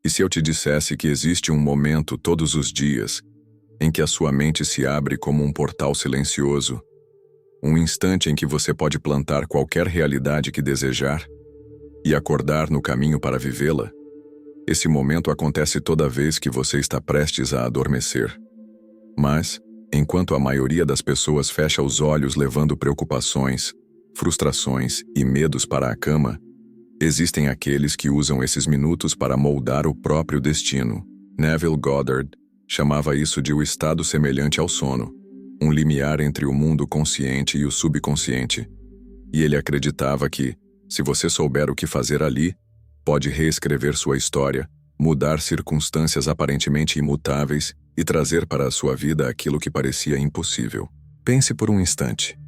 E se eu te dissesse que existe um momento todos os dias em que a sua mente se abre como um portal silencioso, um instante em que você pode plantar qualquer realidade que desejar e acordar no caminho para vivê-la? Esse momento acontece toda vez que você está prestes a adormecer. Mas, enquanto a maioria das pessoas fecha os olhos levando preocupações, frustrações e medos para a cama, existem aqueles que usam esses minutos para moldar o próprio destino. Neville Goddard chamava isso de o estado semelhante ao sono, um limiar entre o mundo consciente e o subconsciente. E ele acreditava que, se você souber o que fazer ali, pode reescrever sua história, mudar circunstâncias aparentemente imutáveis e trazer para a sua vida aquilo que parecia impossível. Pense por um instante.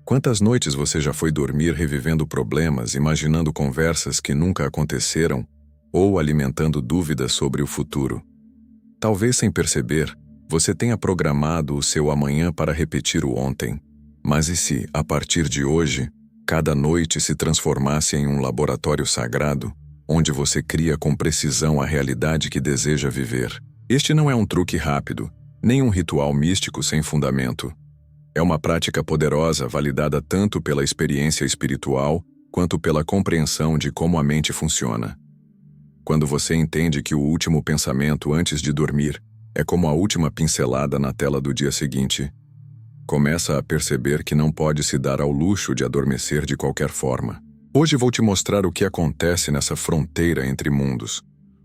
Quantas noites você já foi dormir revivendo problemas, imaginando conversas que nunca aconteceram ou alimentando dúvidas sobre o futuro? Talvez sem perceber, você tenha programado o seu amanhã para repetir o ontem. Mas e se, a partir de hoje, cada noite se transformasse em um laboratório sagrado, onde você cria com precisão a realidade que deseja viver? Este não é um truque rápido, nem um ritual místico sem fundamento. É uma prática poderosa validada tanto pela experiência espiritual quanto pela compreensão de como a mente funciona. Quando você entende que o último pensamento antes de dormir é como a última pincelada na tela do dia seguinte, começa a perceber que não pode se dar ao luxo de adormecer de qualquer forma. Hoje vou te mostrar o que acontece nessa fronteira entre mundos,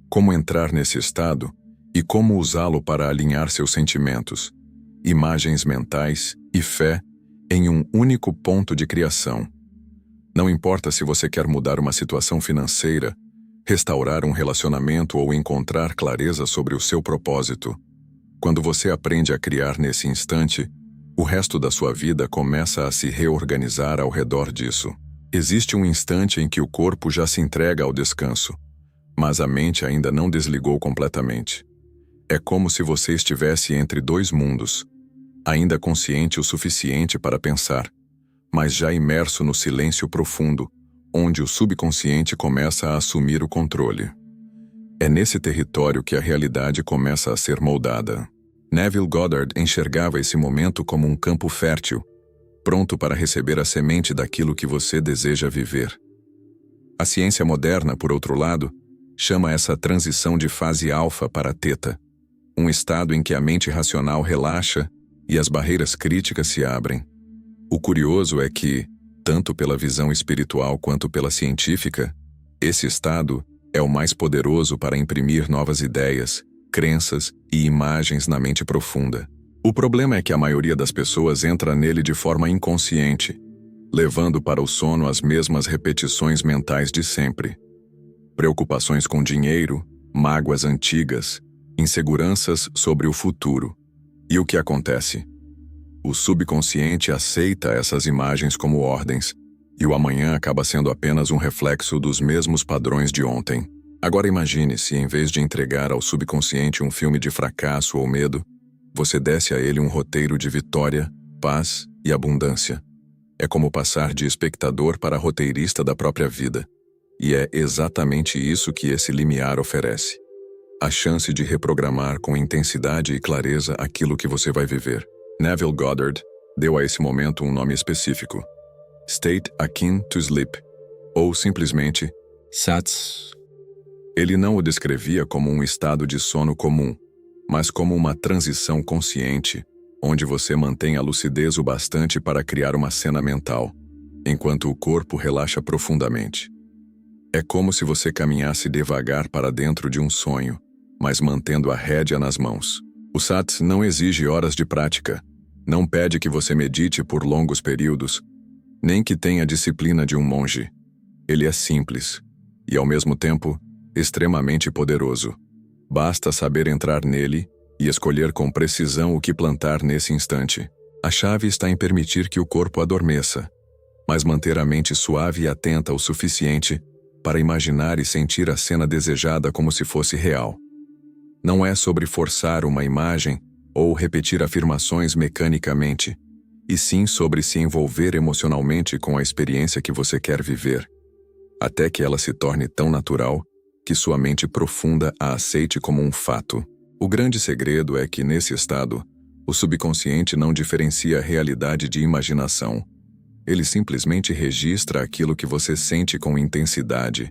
como entrar nesse estado e como usá-lo para alinhar seus sentimentos, imagens mentais e fé em um único ponto de criação. Não importa se você quer mudar uma situação financeira, restaurar um relacionamento ou encontrar clareza sobre o seu propósito. Quando você aprende a criar nesse instante, o resto da sua vida começa a se reorganizar ao redor disso. Existe um instante em que o corpo já se entrega ao descanso, mas a mente ainda não desligou completamente. É como se você estivesse entre dois mundos, ainda consciente o suficiente para pensar, mas já imerso no silêncio profundo, onde o subconsciente começa a assumir o controle. É nesse território que a realidade começa a ser moldada. Neville Goddard enxergava esse momento como um campo fértil, pronto para receber a semente daquilo que você deseja viver. A ciência moderna, por outro lado, chama essa transição de fase alfa para teta, um estado em que a mente racional relaxa e as barreiras críticas se abrem. O curioso é que, tanto pela visão espiritual quanto pela científica, esse estado é o mais poderoso para imprimir novas ideias, crenças e imagens na mente profunda. O problema é que a maioria das pessoas entra nele de forma inconsciente, levando para o sono as mesmas repetições mentais de sempre. Preocupações com dinheiro, mágoas antigas, inseguranças sobre o futuro. E o que acontece? O subconsciente aceita essas imagens como ordens, e o amanhã acaba sendo apenas um reflexo dos mesmos padrões de ontem. Agora imagine se, em vez de entregar ao subconsciente um filme de fracasso ou medo, você desse a ele um roteiro de vitória, paz e abundância. É como passar de espectador para roteirista da própria vida. E é exatamente isso que esse limiar oferece. A chance de reprogramar com intensidade e clareza aquilo que você vai viver. Neville Goddard deu a esse momento um nome específico: State Akin to Sleep, ou simplesmente SATS. Ele não o descrevia como um estado de sono comum, mas como uma transição consciente, onde você mantém a lucidez o bastante para criar uma cena mental, enquanto o corpo relaxa profundamente. É como se você caminhasse devagar para dentro de um sonho, mas mantendo a rédea nas mãos. O SATS não exige horas de prática, não pede que você medite por longos períodos, nem que tenha a disciplina de um monge. Ele é simples e, ao mesmo tempo, extremamente poderoso. Basta saber entrar nele e escolher com precisão o que plantar nesse instante. A chave está em permitir que o corpo adormeça, mas manter a mente suave e atenta o suficiente para imaginar e sentir a cena desejada como se fosse real. Não é sobre forçar uma imagem ou repetir afirmações mecanicamente, e sim sobre se envolver emocionalmente com a experiência que você quer viver, até que ela se torne tão natural que sua mente profunda a aceite como um fato. O grande segredo é que, nesse estado, o subconsciente não diferencia realidade de imaginação. Ele simplesmente registra aquilo que você sente com intensidade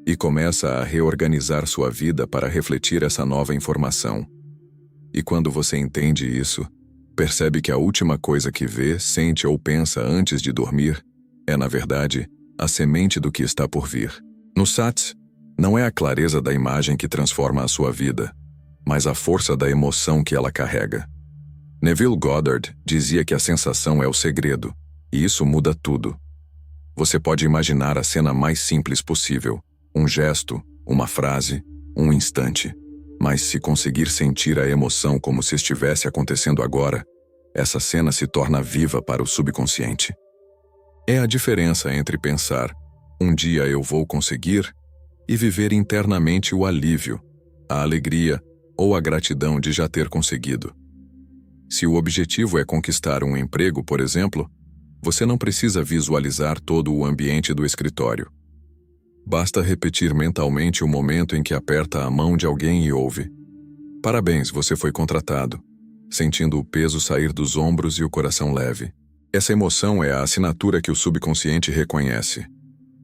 e começa a reorganizar sua vida para refletir essa nova informação. E quando você entende isso, percebe que a última coisa que vê, sente ou pensa antes de dormir é, na verdade, a semente do que está por vir. No SATS, não é a clareza da imagem que transforma a sua vida, mas a força da emoção que ela carrega. Neville Goddard dizia que a sensação é o segredo, e isso muda tudo. Você pode imaginar a cena mais simples possível, um gesto, uma frase, um instante. Mas se conseguir sentir a emoção como se estivesse acontecendo agora, essa cena se torna viva para o subconsciente. É a diferença entre pensar, um dia eu vou conseguir, e viver internamente o alívio, a alegria ou a gratidão de já ter conseguido. Se o objetivo é conquistar um emprego, por exemplo, você não precisa visualizar todo o ambiente do escritório. Basta repetir mentalmente o momento em que aperta a mão de alguém e ouve: "Parabéns, você foi contratado", sentindo o peso sair dos ombros e o coração leve. Essa emoção é a assinatura que o subconsciente reconhece.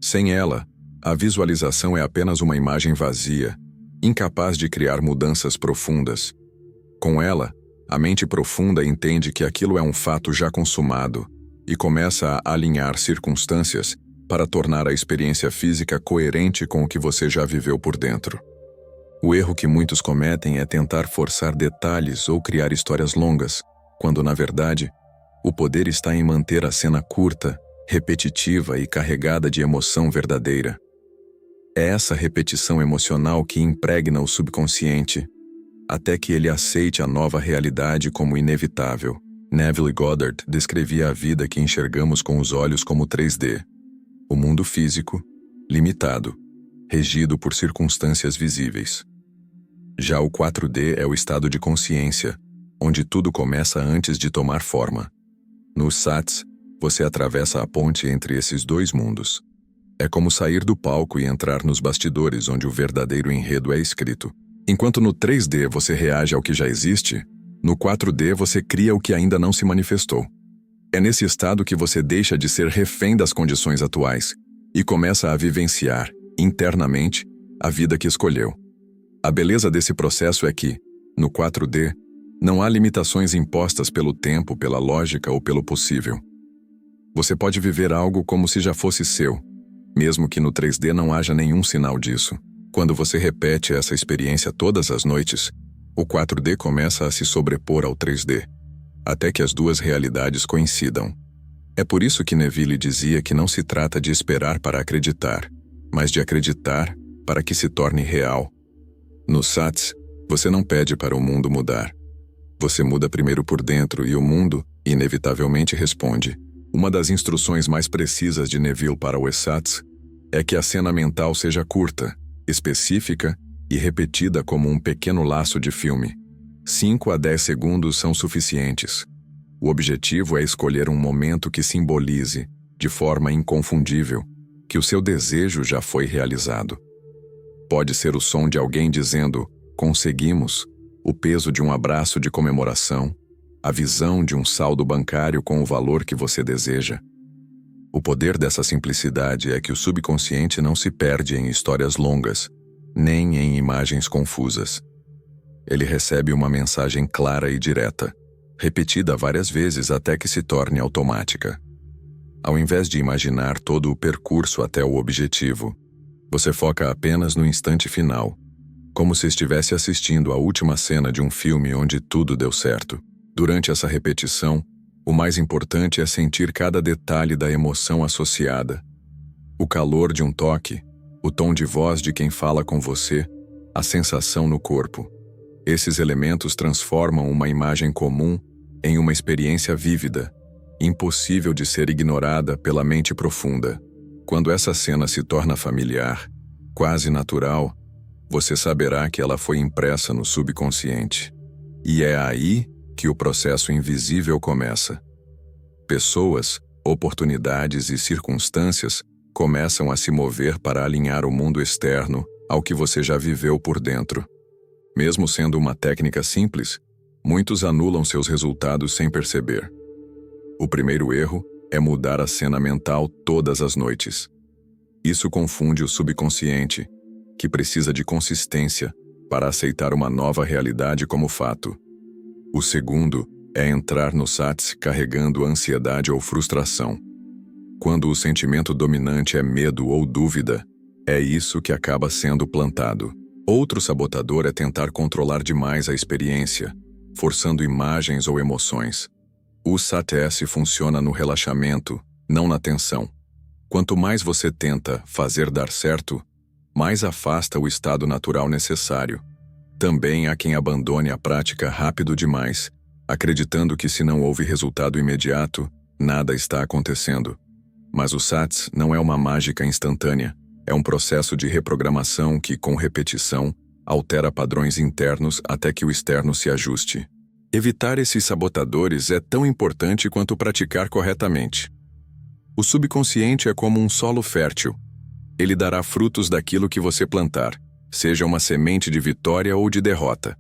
Sem ela, a visualização é apenas uma imagem vazia, incapaz de criar mudanças profundas. Com ela, a mente profunda entende que aquilo é um fato já consumado e começa a alinhar circunstâncias para tornar a experiência física coerente com o que você já viveu por dentro. O erro que muitos cometem é tentar forçar detalhes ou criar histórias longas, quando, na verdade, o poder está em manter a cena curta, repetitiva e carregada de emoção verdadeira. É essa repetição emocional que impregna o subconsciente, até que ele aceite a nova realidade como inevitável. Neville Goddard descrevia a vida que enxergamos com os olhos como 3D. O mundo físico, limitado, regido por circunstâncias visíveis. Já o 4D é o estado de consciência, onde tudo começa antes de tomar forma. No SATS, você atravessa a ponte entre esses dois mundos. É como sair do palco e entrar nos bastidores onde o verdadeiro enredo é escrito. Enquanto no 3D você reage ao que já existe, no 4D você cria o que ainda não se manifestou. É nesse estado que você deixa de ser refém das condições atuais e começa a vivenciar, internamente, a vida que escolheu. A beleza desse processo é que, no 4D, não há limitações impostas pelo tempo, pela lógica ou pelo possível. Você pode viver algo como se já fosse seu, mesmo que no 3D não haja nenhum sinal disso. Quando você repete essa experiência todas as noites, o 4D começa a se sobrepor ao 3D, até que as duas realidades coincidam. É por isso que Neville dizia que não se trata de esperar para acreditar, mas de acreditar para que se torne real. No SATS, você não pede para o mundo mudar. Você muda primeiro por dentro e o mundo, inevitavelmente, responde. Uma das instruções mais precisas de Neville para o SATS é que a cena mental seja curta, específica e repetida como um pequeno laço de filme. 5 a 10 segundos são suficientes. O objetivo é escolher um momento que simbolize, de forma inconfundível, que o seu desejo já foi realizado. Pode ser o som de alguém dizendo, "Conseguimos", o peso de um abraço de comemoração, a visão de um saldo bancário com o valor que você deseja. O poder dessa simplicidade é que o subconsciente não se perde em histórias longas, nem em imagens confusas. Ele recebe uma mensagem clara e direta, repetida várias vezes até que se torne automática. Ao invés de imaginar todo o percurso até o objetivo, você foca apenas no instante final, como se estivesse assistindo à última cena de um filme onde tudo deu certo. Durante essa repetição, o mais importante é sentir cada detalhe da emoção associada. O calor de um toque, o tom de voz de quem fala com você, a sensação no corpo. Esses elementos transformam uma imagem comum em uma experiência vívida, impossível de ser ignorada pela mente profunda. Quando essa cena se torna familiar, quase natural, você saberá que ela foi impressa no subconsciente. E é aí que o processo invisível começa. Pessoas, oportunidades e circunstâncias começam a se mover para alinhar o mundo externo ao que você já viveu por dentro. Mesmo sendo uma técnica simples, muitos anulam seus resultados sem perceber. O primeiro erro é mudar a cena mental todas as noites. Isso confunde o subconsciente, que precisa de consistência para aceitar uma nova realidade como fato. O segundo é entrar no SATS carregando ansiedade ou frustração. Quando o sentimento dominante é medo ou dúvida, é isso que acaba sendo plantado. Outro sabotador é tentar controlar demais a experiência, forçando imagens ou emoções. O SATS funciona no relaxamento, não na tensão. Quanto mais você tenta fazer dar certo, mais afasta o estado natural necessário. Também há quem abandone a prática rápido demais, acreditando que se não houve resultado imediato, nada está acontecendo. Mas o SATS não é uma mágica instantânea, é um processo de reprogramação que, com repetição, altera padrões internos até que o externo se ajuste. Evitar esses sabotadores é tão importante quanto praticar corretamente. O subconsciente é como um solo fértil. Ele dará frutos daquilo que você plantar, seja uma semente de vitória ou de derrota.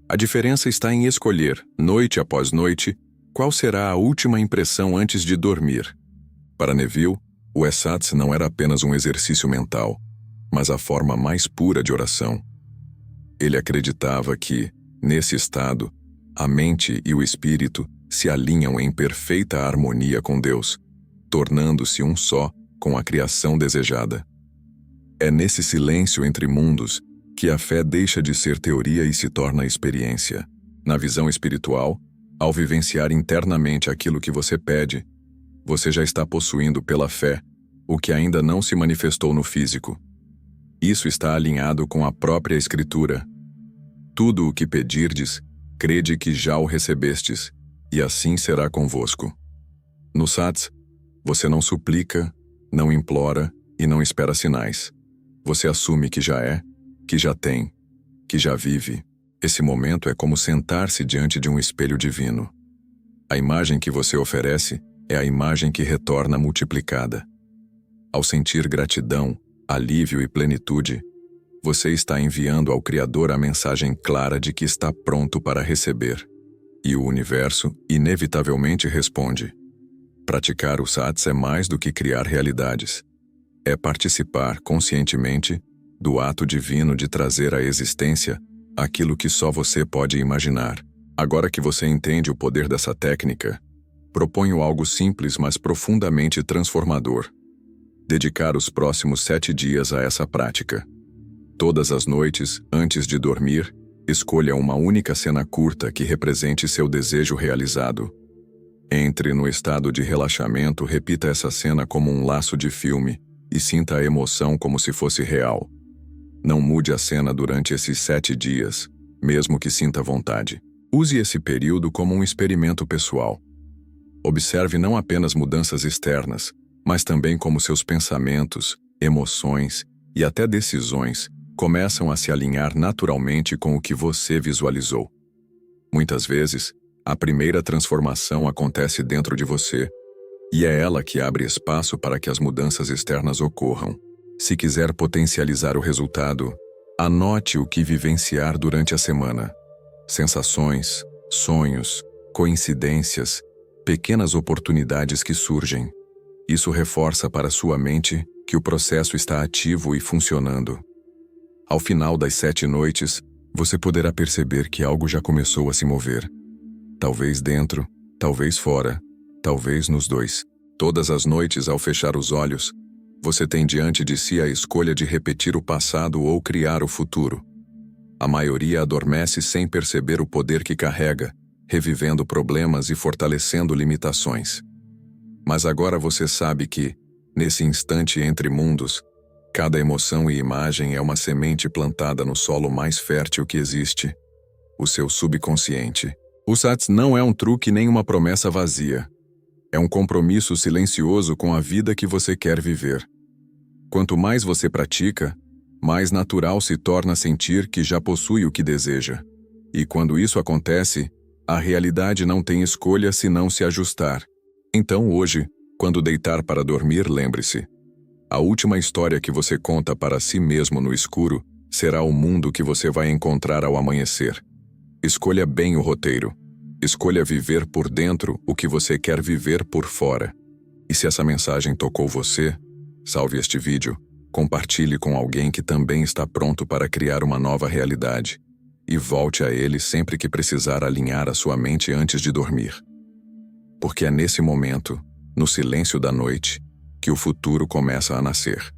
A diferença está em escolher, noite após noite, qual será a última impressão antes de dormir. Para Neville, o SATS não era apenas um exercício mental, mas a forma mais pura de oração. Ele acreditava que, nesse estado, a mente e o espírito se alinham em perfeita harmonia com Deus, tornando-se um só com a criação desejada. É nesse silêncio entre mundos que a fé deixa de ser teoria e se torna experiência. Na visão espiritual, ao vivenciar internamente aquilo que você pede, você já está possuindo pela fé o que ainda não se manifestou no físico. Isso está alinhado com a própria Escritura. Tudo o que pedirdes, crede que já o recebestes, e assim será convosco. No SATS, você não suplica, não implora e não espera sinais. Você assume que já é, que já tem, que já vive. Esse momento é como sentar-se diante de um espelho divino. A imagem que você oferece é a imagem que retorna multiplicada. Ao sentir gratidão, alívio e plenitude, você está enviando ao Criador a mensagem clara de que está pronto para receber. E o universo inevitavelmente responde. Praticar o SATS é mais do que criar realidades. É participar conscientemente do ato divino de trazer à existência aquilo que só você pode imaginar. Agora que você entende o poder dessa técnica, proponho algo simples, mas profundamente transformador. Dedicar os próximos 7 dias a essa prática. Todas as noites, antes de dormir, escolha uma única cena curta que represente seu desejo realizado. Entre no estado de relaxamento, repita essa cena como um laço de filme e sinta a emoção como se fosse real. Não mude a cena durante esses 7 dias, mesmo que sinta vontade. Use esse período como um experimento pessoal. Observe não apenas mudanças externas, mas também como seus pensamentos, emoções e até decisões começam a se alinhar naturalmente com o que você visualizou. Muitas vezes, a primeira transformação acontece dentro de você, e é ela que abre espaço para que as mudanças externas ocorram. Se quiser potencializar o resultado, anote o que vivenciar durante a semana. Sensações, sonhos, coincidências, pequenas oportunidades que surgem. Isso reforça para sua mente que o processo está ativo e funcionando. Ao final das 7 noites, você poderá perceber que algo já começou a se mover. Talvez dentro, talvez fora, talvez nos dois. Todas as noites, ao fechar os olhos, você tem diante de si a escolha de repetir o passado ou criar o futuro. A maioria adormece sem perceber o poder que carrega, revivendo problemas e fortalecendo limitações. Mas agora você sabe que, nesse instante entre mundos, cada emoção e imagem é uma semente plantada no solo mais fértil que existe, o seu subconsciente. O SATS não é um truque nem uma promessa vazia. É um compromisso silencioso com a vida que você quer viver. Quanto mais você pratica, mais natural se torna sentir que já possui o que deseja. E quando isso acontece, a realidade não tem escolha senão se ajustar. Então hoje, quando deitar para dormir, lembre-se: A última história que você conta para si mesmo no escuro será o mundo que você vai encontrar ao amanhecer. Escolha bem o roteiro. Escolha viver por dentro o que você quer viver por fora. E se essa mensagem tocou você, salve este vídeo, compartilhe com alguém que também está pronto para criar uma nova realidade. E volte a ele sempre que precisar alinhar a sua mente antes de dormir. Porque é nesse momento, no silêncio da noite, que o futuro começa a nascer.